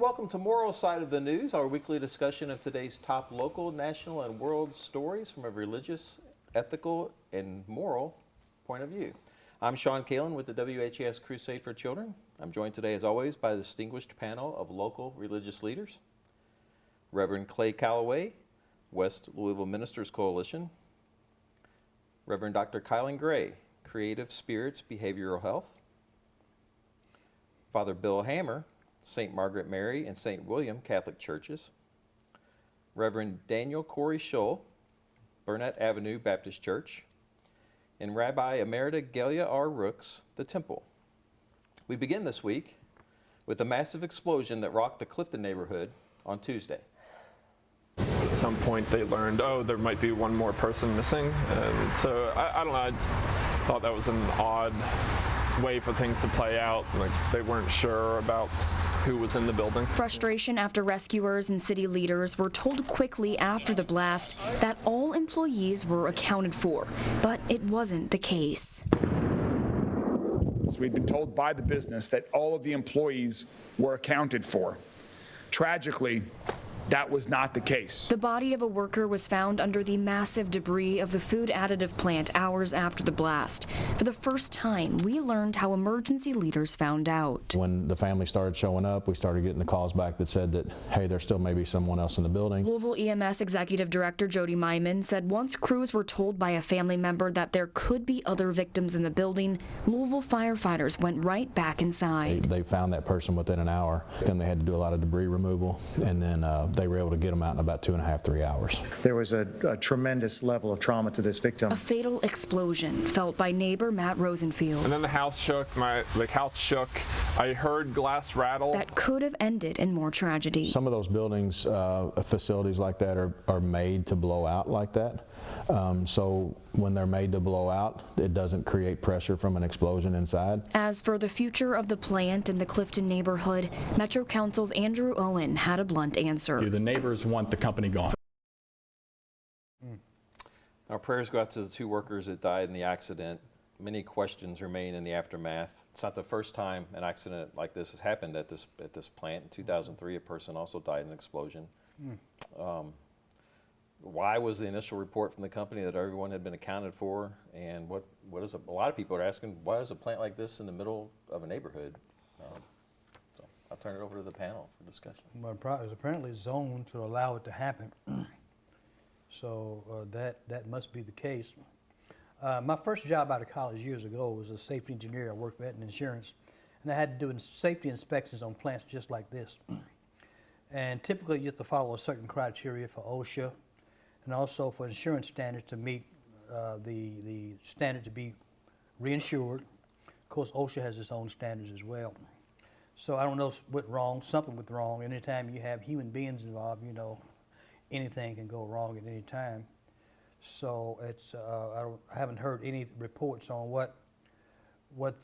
welcome to Moral Side of the News, our weekly discussion of today's top local, national, and world stories from a religious, ethical, and moral point of view. I'm Sean Kalin with the WHAS Crusade for Children. I'm joined today, as always, by a distinguished panel of local religious leaders. Reverend Clay Calloway, West Louisville Ministers Coalition. Reverend Dr. Kylan Gray, Creative Spirits Behavioral Health. Father Bill Hammer, St. Margaret Mary and St. William Catholic Churches. Reverend Daniel Corey Schull, Burnett Avenue Baptist Church. And Rabbi Emerita Gaylia R. Rooks, the Temple. We begin this week with a massive explosion that rocked the Clifton neighborhood on Tuesday. At some point they learned, oh, there might be one more person missing. And so, I don't know, I just thought that was an odd way for things to play out. Like, they weren't sure about who was in the building. Frustration after rescuers and city leaders were told quickly after the blast that all employees were accounted for, but it wasn't the case. So we've been told by the business that all of the employees were accounted for. Tragically, that was not the case. The body of a worker was found under the massive debris of the food additive plant hours after the blast. For the first time, we learned how emergency leaders found out. When the family started showing up, we started getting the calls back that said that, hey, there still may be someone else in the building. Louisville EMS Executive Director Jody Myman said once crews were told by a family member that there could be other victims in the building, Louisville firefighters went right back inside. They found that person within an hour, and they had to do a lot of debris removal, and then they were able to get them out in about 2.5, 3 hours. There was a tremendous level of trauma to this victim. A fatal explosion felt by neighbor Matt Rosenfield. And then the house shook, the couch shook, I heard glass rattle. That could have ended in more tragedy. Some of those buildings, facilities like that are made to blow out like that. So when they're made to blow out, it doesn't create pressure from an explosion inside. As for the future of the plant in the Clifton neighborhood, Metro Council's Andrew Owen had a blunt answer. The neighbors want the company gone. Our prayers go out to the two workers that died in the accident. Many questions remain in the aftermath. It's not the first time an accident like this has happened at this plant. In 2003, a person also died in an explosion. Why was the initial report from the company that everyone had been accounted for? And what is a lot of people are asking, why is a plant like this in the middle of a neighborhood? So I'll turn it over to the panel for discussion. Well, it was apparently zoned to allow it to happen. So that must be the case. My first job out of college years ago was a safety engineer. I worked in insurance, and I had to do safety inspections on plants just like this. And typically you have to follow a certain criteria for OSHA, and also for insurance standards to meet the standard to be reinsured. Of course, OSHA has its own standards as well. So I don't know what wrong, something went wrong. Anytime you have human beings involved, you know, anything can go wrong at any time. So it's, I haven't heard any reports on what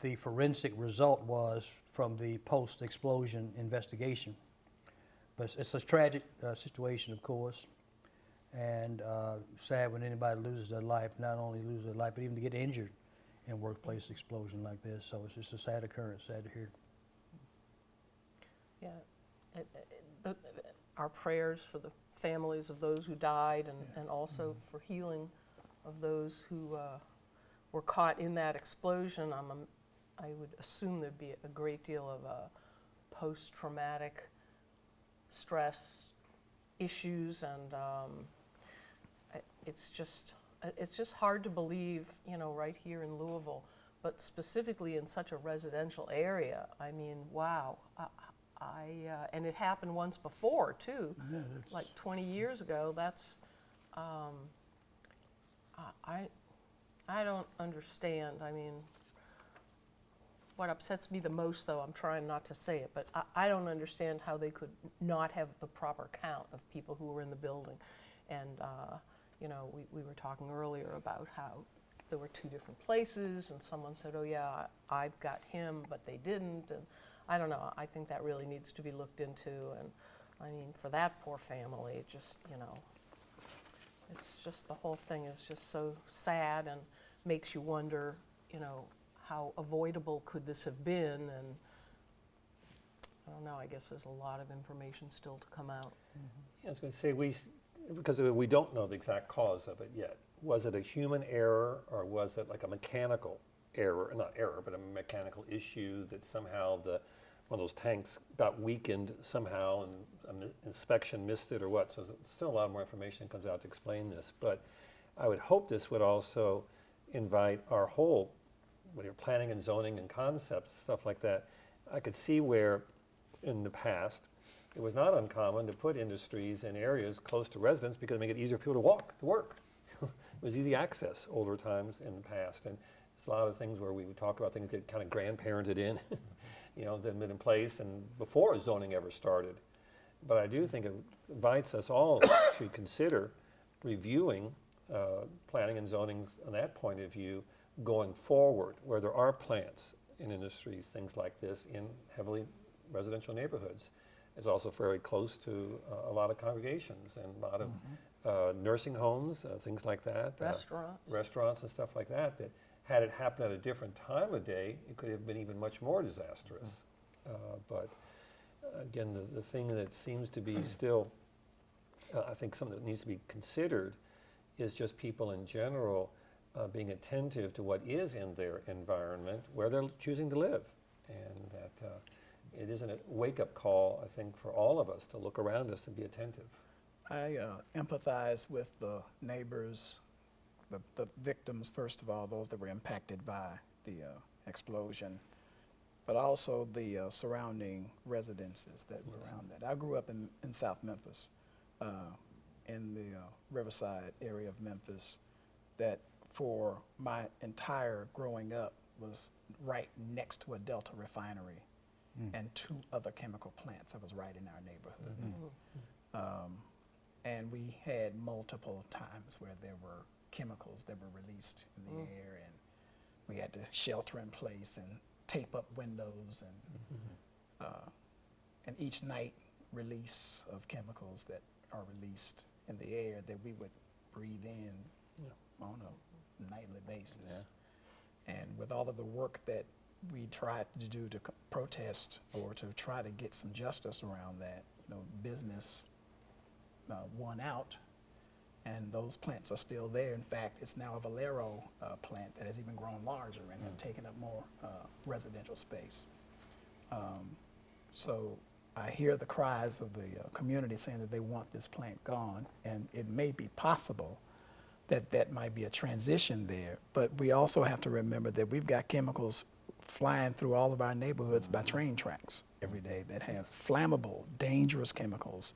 the forensic result was from the post-explosion investigation. But it's a tragic situation, of course. And sad when anybody loses their life, not only lose their life, but even to get injured in a workplace explosion like this. So it's just a sad occurrence, sad to hear. Yeah, our prayers for the families of those who died and also for healing of those who were caught in that explosion. I would assume there'd be a great deal of post-traumatic stress issues, and it's just hard to believe, you know, right here in Louisville, but specifically in such a residential area. I mean, wow. And it happened once before too, like 20 years ago. That's I don't understand. I mean, what upsets me the most, though, I'm trying not to say it, but I don't understand how they could not have the proper count of people who were in the building. And you know, we were talking earlier about how there were two different places, and someone said, oh yeah, I've got him, but they didn't. And I don't know, I think that really needs to be looked into. And I mean, for that poor family, it just, you know, it's just, the whole thing is just so sad and makes you wonder, you know, how avoidable could this have been? And I don't know, I guess there's a lot of information still to come out. Yeah, I was going to say, because we don't know the exact cause of it yet. Was it a human error, or was it like a mechanical error, not error, but a mechanical issue that somehow one of those tanks got weakened somehow and inspection missed it or what? So there's still a lot more information that comes out to explain this. But I would hope this would also invite our whole, planning and zoning and concepts, stuff like that. I could see where in the past it was not uncommon to put industries in areas close to residents because it made it easier for people to walk to work. It was easy access older times in the past. And there's a lot of things where we would talk about things that kind of grandparented in, that had been in place and before zoning ever started. But I do think it invites us all to consider reviewing planning and zoning on that point of view going forward, where there are plants in industries, things like this, in heavily residential neighborhoods. It's also very close to a lot of congregations and a lot of nursing homes, things like that. Restaurants and stuff like that, that had it happened at a different time of day, it could have been even much more disastrous. But again, the thing that seems to be still, I think something that needs to be considered is just people in general being attentive to what is in their environment where they're choosing to live. And that it isn't a wake-up call, I think, for all of us to look around us and be attentive. I empathize with the neighbors, the victims, first of all, those that were impacted by the explosion, but also the surrounding residences that were around that. I grew up in South Memphis, in the Riverside area of Memphis, that for my entire growing up was right next to a Delta refinery and 2 other chemical plants that was right in our neighborhood. And we had multiple times where there were chemicals that were released in the air, and we had to shelter in place and tape up windows, and each night release of chemicals that are released in the air that we would breathe in on a nightly basis. And with all of the work that we tried to do to protest or to try to get some justice around that, business won out, and those plants are still there. In fact, it's now a Valero plant that has even grown larger and have taken up more residential space. So I hear the cries of the community saying that they want this plant gone, and it may be possible that might be a transition there. But we also have to remember that we've got chemicals flying through all of our neighborhoods by train tracks every day that have flammable, dangerous chemicals.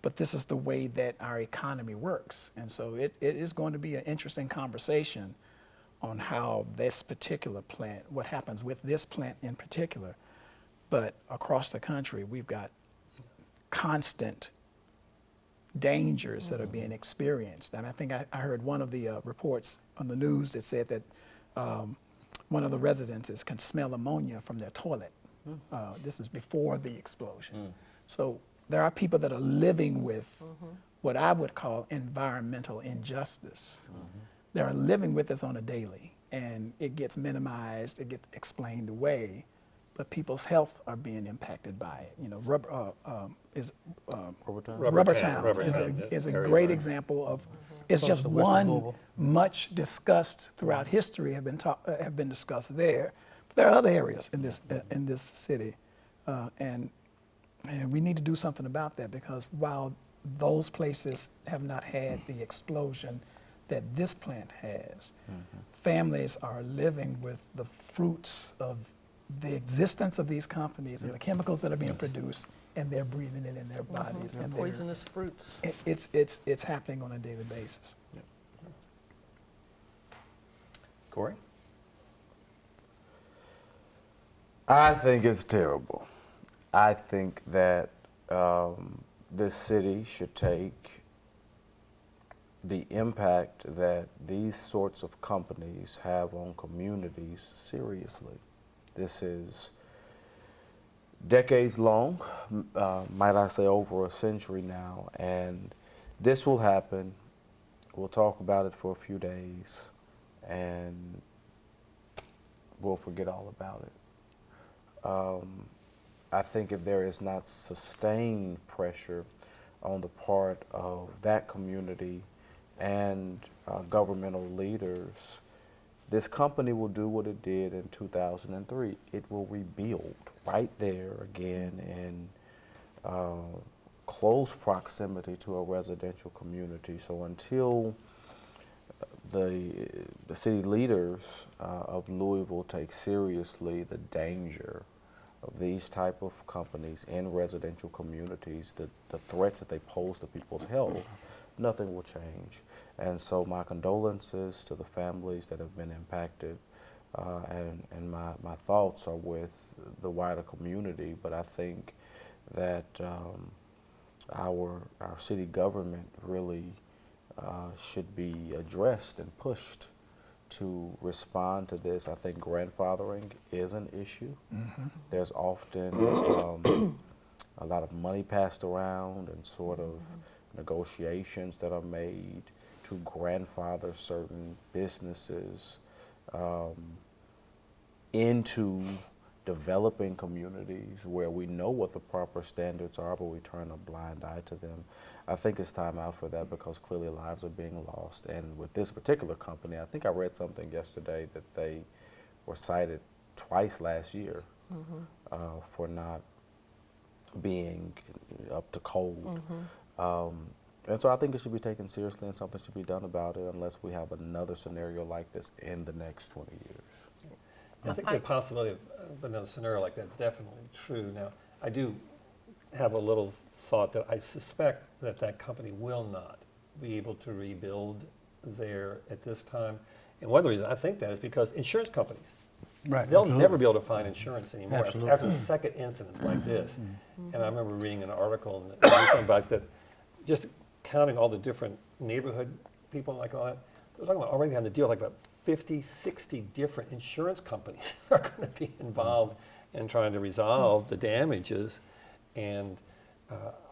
But this is the way that our economy works. And so it is going to be an interesting conversation on how this particular plant, what happens with this plant in particular. But across the country, we've got constant dangers that are being experienced. And I think I heard one of the reports on the news that said that one of the residences can smell ammonia from their toilet. This is before the explosion. So there are people that are living with what I would call environmental injustice. They are living with this on a daily, and it gets minimized, it gets explained away, but people's health are being impacted by it. Rubber Town is a great example of, it's Close just to Western one Louisville. much discussed throughout history have been discussed there. But there are other areas in this city, and we need to do something about that, because while those places have not had the explosion that this plant has, families are living with the fruits of the existence of these companies and the chemicals that are being produced, and they're breathing it in their bodies. And Poisonous fruits. it's happening on a daily basis. Corey? I think it's terrible. I think that this city should take the impact that these sorts of companies have on communities seriously. This is decades long, might I say over a century now, and this will happen. We'll talk about it for a few days, and we'll forget all about it. I think if there is not sustained pressure on the part of that community and governmental leaders, this company will do what it did in 2003. It will rebuild right there again in close proximity to a residential community. So until the city leaders of Louisville take seriously the danger of these type of companies in residential communities, the threats that they pose to people's health, nothing will change. And so my condolences to the families that have been impacted, and my thoughts are with the wider community, but I think that our city government really should be addressed and pushed to respond to this. I think grandfathering is an issue. There's often a lot of money passed around and sort of negotiations that are made to grandfather certain businesses into developing communities where we know what the proper standards are, but we turn a blind eye to them. I think it's time out for that because clearly lives are being lost. And with this particular company, I think I read something yesterday that they were cited twice last year for not being up to code. And so I think it should be taken seriously and something should be done about it unless we have another scenario like this in the next 20 years. I think the possibility of another scenario like that is definitely true. Now, I do have a little thought that I suspect that that company will not be able to rebuild there at this time. And one of the reasons I think that is because insurance companies, they'll never be able to find insurance anymore after the second incidents like this. And I remember reading an article about that, just counting all the different neighborhood people like all that, they're talking about already having to deal with like about 50, 60 different insurance companies are going to be involved in trying to resolve the damages. And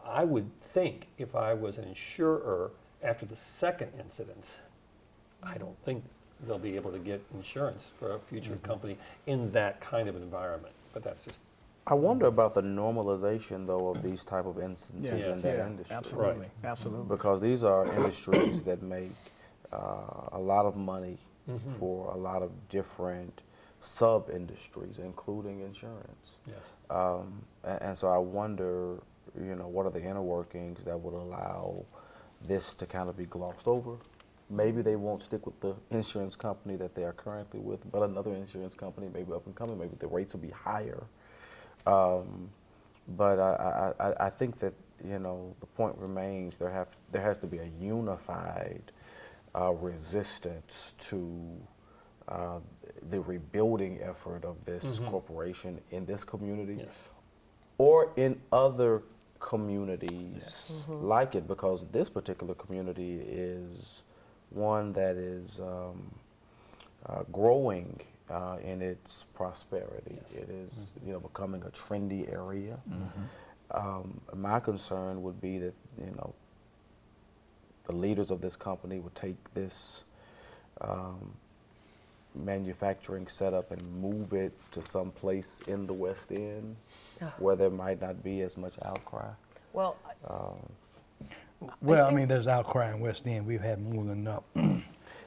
I would think if I was an insurer after the second incident, I don't think they'll be able to get insurance for a future company in that kind of environment. But that's just... I wonder about the normalization, though, of these type of instances in that industry. Absolutely, absolutely. Because these are industries that make a lot of money for a lot of different sub-industries, including insurance. Yes. And so I wonder, what are the inner workings that would allow this to kind of be glossed over? Maybe they won't stick with the insurance company that they are currently with, but another insurance company, maybe up and coming, maybe the rates will be higher. But I think that, the point remains there has to be a unified resistance to the rebuilding effort of this corporation in this community or in other communities like it, because this particular community is one that is growing in its prosperity. It is becoming a trendy area. My concern would be that the leaders of this company would take this manufacturing setup and move it to some place in the West End where there might not be as much outcry. Well, I mean, there's outcry in West End. We've had more than enough.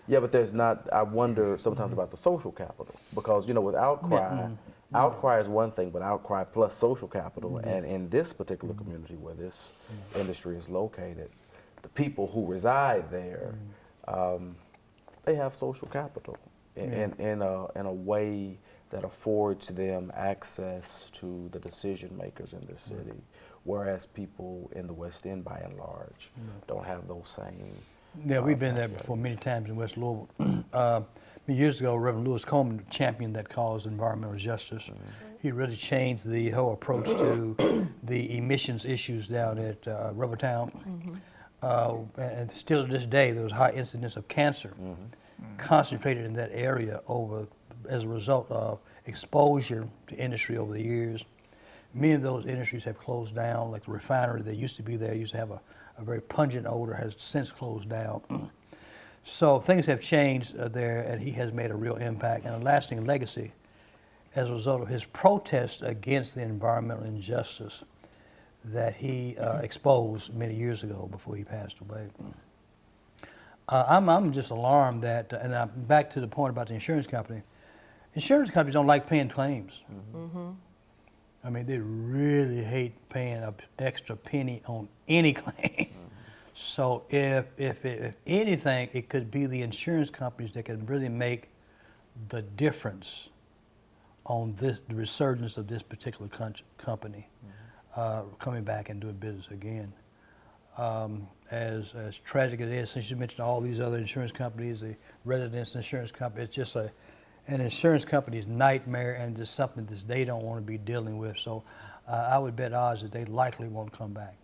Yeah, but there's not, I wonder sometimes about the social capital, because, with outcry, outcry is one thing, but outcry plus social capital, and in this particular community where this industry is located, the people who reside there, they have social capital in a way that affords them access to the decision makers in the city, whereas people in the West End, by and large, don't have those same. Yeah, we've been there before many times in West Louisville. Years ago, Reverend Lewis Coleman championed that cause, environmental justice. He really changed the whole approach to the emissions issues down at Rubbertown. And still to this day, there was high incidence of cancer concentrated in that area as a result of exposure to industry over the years. Many of those industries have closed down, like the refinery that used to be there, used to have a very pungent odor, has since closed down. So things have changed there, and he has made a real impact and a lasting legacy as a result of his protest against the environmental injustice that he exposed many years ago before he passed away. I'm just alarmed that, and I'm back to the point about the insurance company. Insurance companies don't like paying claims. I mean, they really hate paying an extra penny on any claim. So if anything, it could be the insurance companies that can really make the difference on the resurgence of this particular company coming back and doing business again. As tragic as it is, since you mentioned all these other insurance companies, the residence insurance company, it's just an insurance company's nightmare and just something that they don't want to be dealing with. So I would bet odds that they likely won't come back.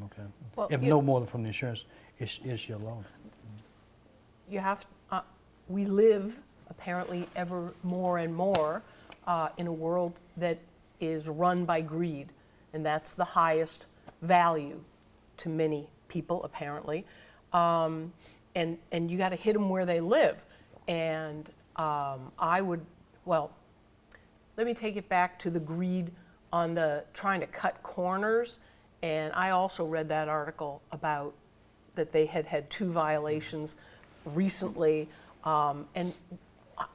Okay. Well, if no more than from the insurance issue alone. You have, we live apparently ever more and more in a world that is run by greed, and that's the highest value to many people apparently. And you got to hit them where they live. And I would, well, let me take it back to the greed on the trying to cut corners. And I also read that article about that they had 2 violations recently. And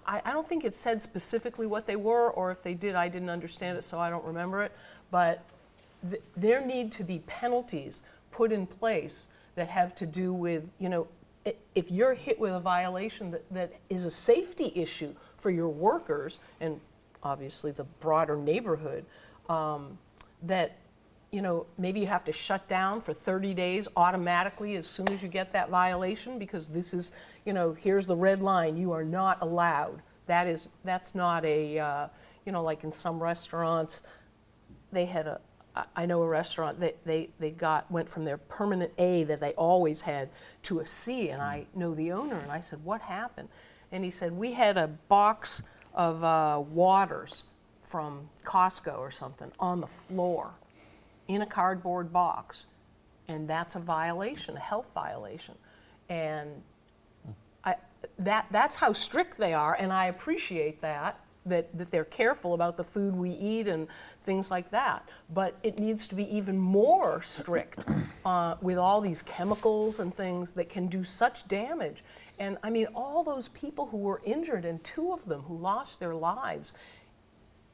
I don't think it said specifically what they were, or if they did, I didn't understand it, so I don't remember it. But there need to be penalties put in place that have to do with, you know, if you're hit with a violation that is a safety issue for your workers and obviously the broader neighborhood, that, you know, maybe you have to shut down for 30 days automatically as soon as you get that violation, because this is, you know, here's the red line, you are not allowed. That's not a, you know, like in some restaurants, they had I know a restaurant that they went from their permanent A that they always had to a C, and I know the owner, and I said, what happened? And he said, we had a box of waters from Costco or something on the floor in a cardboard box, and that's a violation, a health violation. And that's how strict they are, and I appreciate that they're careful about the food we eat and things like that. But it needs to be even more strict with all these chemicals and things that can do such damage. And I mean, all those people who were injured, and 2 of them who lost their lives,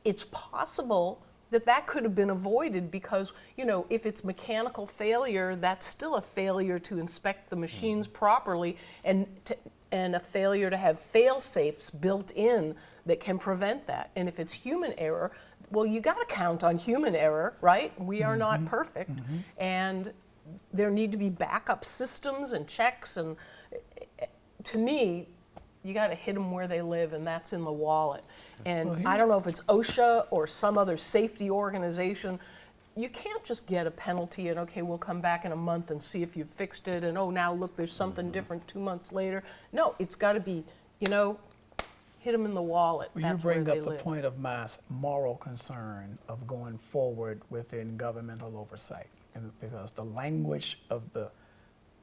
it's possible that could have been avoided because, you know, if it's mechanical failure, that's still a failure to inspect the machines properly and a failure to have fail-safes built in that can prevent that. And if it's human error, well, you got to count on human error, right? We are not perfect. And there need to be backup systems and checks. And to me, you got to hit them where they live, and that's in the wallet. And I don't know if it's OSHA or some other safety organization. You can't just get a penalty and, okay, we'll come back in a month and see if you fixed it, and oh, now look, there's something different 2 months later. No, it's got to be, you know, hit them in the wallet. Well, you bring up the point of my moral concern of going forward within governmental oversight, and because the language of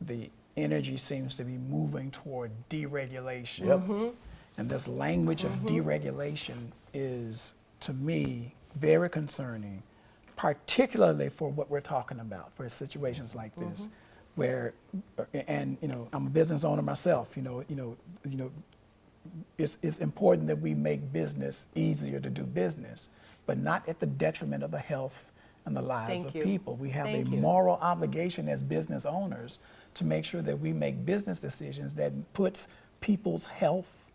the energy seems to be moving toward deregulation. And this language of deregulation is, to me, very concerning, particularly for what we're talking about, for situations like this, where, and you know, I'm a business owner myself. You know, it's important that we make business easier to do business, but not at the detriment of the health and the lives of people. We have a moral obligation as business owners to make sure that we make business decisions that puts people's health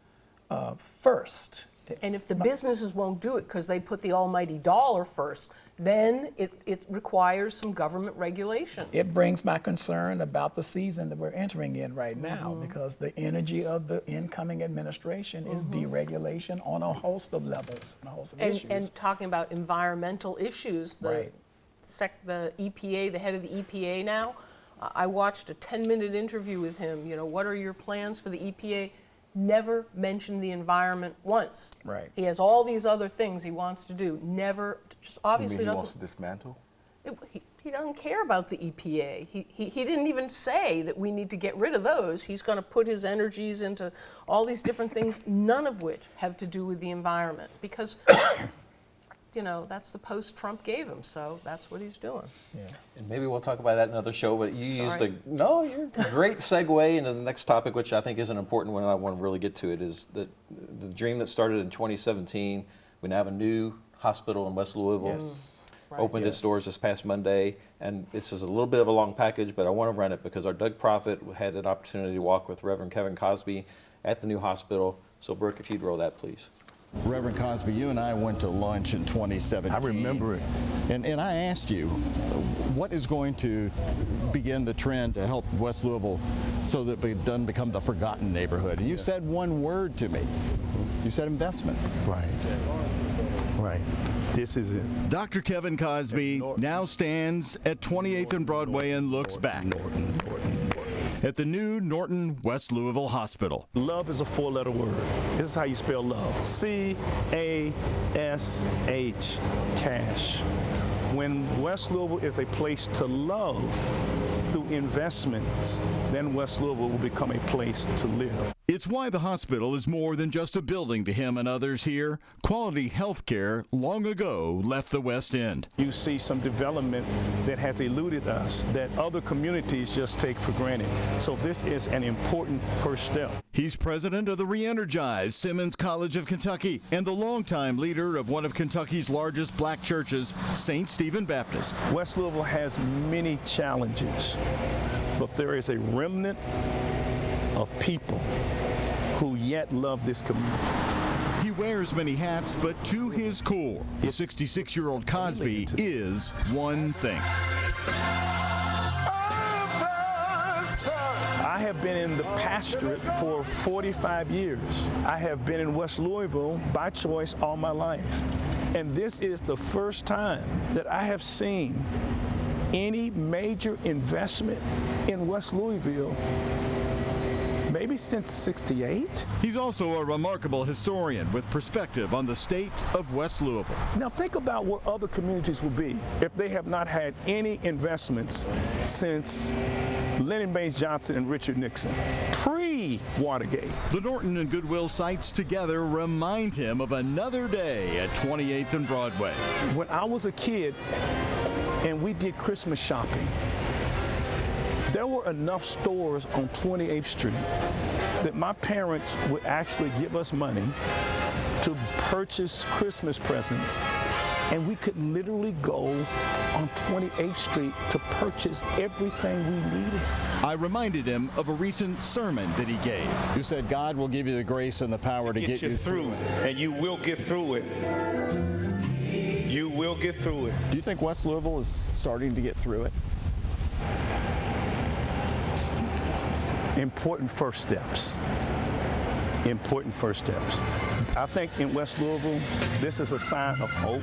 first. And if the businesses won't do it because they put the almighty dollar first, then it requires some government regulation. It brings my concern about the season that we're entering in right now, because the energy of the incoming administration is deregulation on a host of levels, and a host of issues. And talking about environmental issues, the EPA, the head of the EPA now, I watched a 10-minute interview with him. You know, what are your plans for the EPA? Never mentioned the environment once. Right. He has all these other things he wants to do. Never, just obviously he doesn't. wants to dismantle? He doesn't care about the EPA. He didn't even say that we need to get rid of those. He's going to put his energies into all these different things, none of which have to do with the environment, because you know, that's the post Trump gave him, so that's what he's doing. Yeah. And maybe we'll talk about that in another show, but you used Sorry. you're a great segue into the next topic, which I think is an important one, and I want to really get to it, is that the dream that started in 2017. We now have a new hospital in West Louisville. Yes. Opened its doors this past Monday, and this is a little bit of a long package, but I want to run it because our Doug Prophet had an opportunity to walk with Reverend Kevin Cosby at the new hospital. So, Brooke, if you'd roll that, please. Reverend Cosby, you and I went to lunch in 2017. I remember it. And I asked you, what is going to begin the trend to help West Louisville so that it doesn't become the forgotten neighborhood? And you said one word to me. You said investment. Right. Right. This is it. Dr. Kevin Cosby now stands at 28th and Broadway and looks back at the new Norton West Louisville Hospital. Love is a four-letter word. This is how you spell love. C-A-S-H, cash. When West Louisville is a place to love through investments, then West Louisville will become a place to live. It's why the hospital is more than just a building to him and others here. Quality health care long ago left the West End. You see some development that has eluded us that other communities just take for granted. So this is an important first step. He's president of the re-energized Simmons College of Kentucky and the longtime leader of one of Kentucky's largest black churches, St. Stephen Baptist. West Louisville has many challenges, but there is a remnant of people who yet love this community. He wears many hats, but to his core, the 66-year-old Cosby is one thing. I have been in the pastorate for 45 years. I have been in West Louisville by choice all my life. And this is the first time that I have seen any major investment in West Louisville maybe since '68. He's also a remarkable historian with perspective on the state of West Louisville. Now think about where other communities will be if they have not had any investments since Lyndon Baines Johnson and Richard Nixon, pre-Watergate. The Norton and Goodwill sites together remind him of another day at 28th and Broadway. When I was a kid and we did Christmas shopping, there were enough stores on 28th Street that my parents would actually give us money to purchase Christmas presents, and we could literally go on 28th Street to purchase everything we needed. I reminded him of a recent sermon that he gave. You said God will give you the grace and the power to get you through it. And you will get through it. You will get through it. Do you think West Louisville is starting to get through it? Important first steps. Important first steps. I think in West Louisville, this is a sign of hope.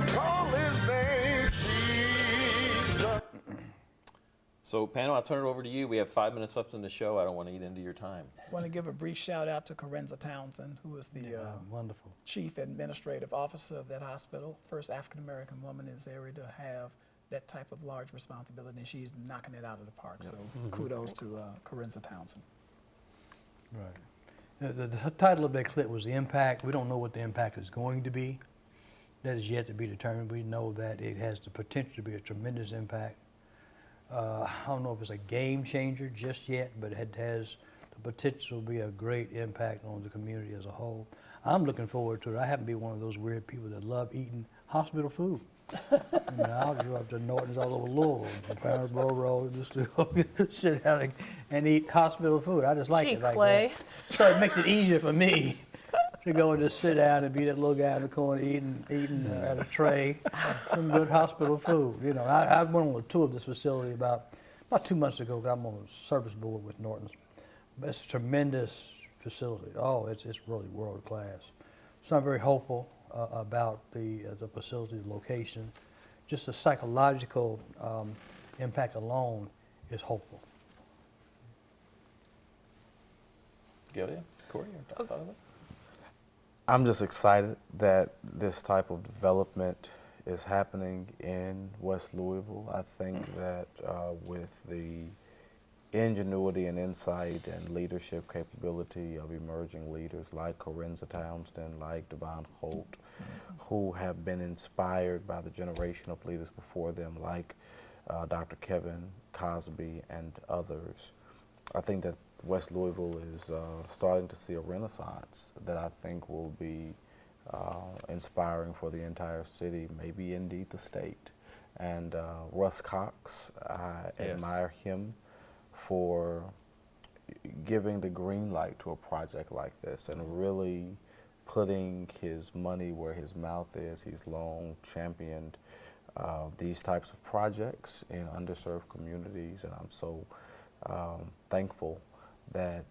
Call his name Jesus. So, panel, I'll turn it over to you. We have 5 minutes left in the show. I don't want to eat into your time. I want to give a brief shout out to Corinza Townsend, who is the wonderful chief administrative officer of that hospital, first African-American woman in this area to have that type of large responsibility, and she's knocking it out of the park. Yep. So kudos to Corinza Townsend. Right. The title of that clip was The Impact. We don't know what the impact is going to be. That is yet to be determined. We know that it has the potential to be a tremendous impact. I don't know if it's a game changer just yet, but it has the potential to be a great impact on the community as a whole. I'm looking forward to it. I happen to be one of those weird people that love eating hospital food. I'll go up to Norton's all over Louisville, Parensboro Road, just to sit down and eat hospital food. I just like it like that. So it makes it easier for me to go and just sit down and be that little guy in the corner eating at a tray some good hospital food. You know, I went on a tour of this facility about 2 months ago. I'm on a service board with Norton's. It's a tremendous facility. Oh, it's really world class. So I'm very hopeful about the facility, the location. Just the psychological impact alone is hopeful. Gaylia, Corey, your thought on it? I'm just excited that this type of development is happening in West Louisville. I think that with the ingenuity and insight and leadership capability of emerging leaders like Corinza Townsend, like Devon Holt, who have been inspired by the generation of leaders before them, like Dr. Kevin Cosby and others. I think that West Louisville is starting to see a renaissance that I think will be inspiring for the entire city, maybe indeed the state. And Russ Cox, I admire him for giving the green light to a project like this and really putting his money where his mouth is. He's long championed these types of projects in underserved communities, and I'm so thankful that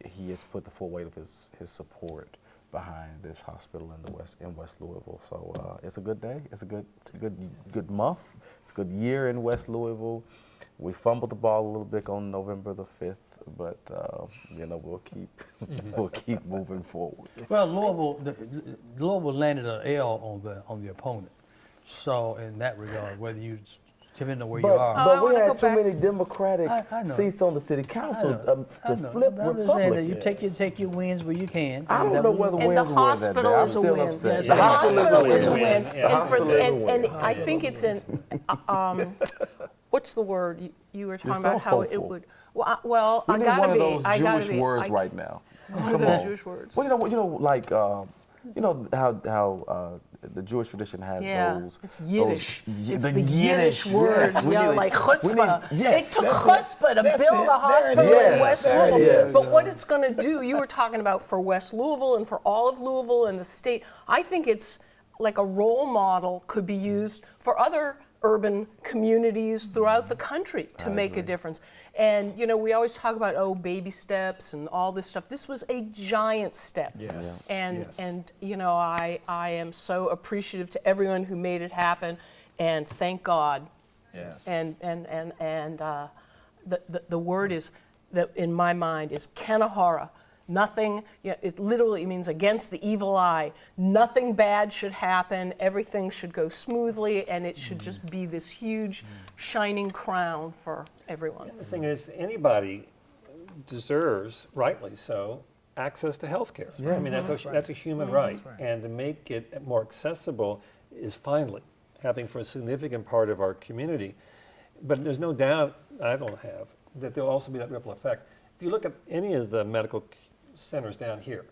he has put the full weight of his support behind this hospital in West Louisville. So it's a good day. It's a good month. It's a good year in West Louisville. We fumbled the ball a little bit on November the 5th, but you know, we'll keep moving forward. Well, Louisville landed an L on the opponent. So in that regard, whether you depending on where you are. But we had too many Democratic seats on the city council to flip Republican. You take your wins where you can. I don't know whether and the hospital is a win. Upset. The hospital is a win. And I think it's an, what's the word you were talking about? How it would. Well, I gotta be. One of those Jewish words right now. One of those Jewish words. Well, you know, like you know how the Jewish tradition has those. It's Yiddish. It's the Yiddish word. Yes, like chutzpah. Yes. It took chutzpah to build a hospital in West Louisville. Yes. But what it's going to do, you were talking about for West Louisville and for all of Louisville and the state, I think it's like a role model could be used for other urban communities throughout the country to make a difference. And you know, we always talk about baby steps and all this stuff. This was a giant step. Yes. And you know, I am so appreciative to everyone who made it happen, and thank God. Yes. And the word is that in my mind is Kanahara. Nothing, it literally means against the evil eye. Nothing bad should happen. Everything should go smoothly, and it should just be this huge, shining crown for everyone. The thing is, anybody deserves, rightly so, access to health care. Yes. I mean, that's a human right. And to make it more accessible is finally happening for a significant part of our community. But there's no doubt, I don't have, that there'll also be that ripple effect. If you look at any of the medical centers down here,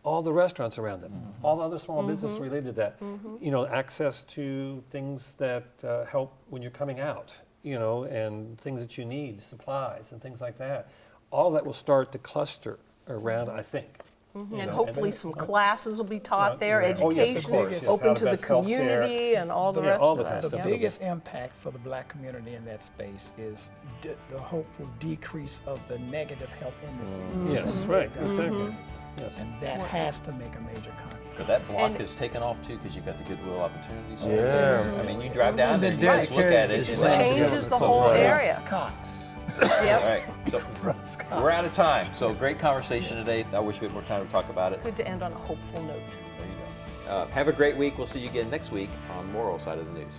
all the restaurants around them, all the other small businesses related to that, you know, access to things that help when you're coming out, you know, and things that you need, supplies and things like that. All that will start to cluster around, I think. And hopefully some classes will be taught there, yes, education open to the community and all the rest of that. The biggest impact for the Black community in that space is the hopeful decrease of the negative health indices. Yes, right, exactly. Yes. And that has to make a major contribution. But that block has taken off too because you've got the Goodwill Opportunity Center. Yes. I mean, you drive down there, you just look at it. It just changes the whole area. Yep. All right, so we're out of time. So great conversation today. I wish we had more time to talk about it. Good to end on a hopeful note. There you go. Have a great week. We'll see you again next week on Moral Side of the News.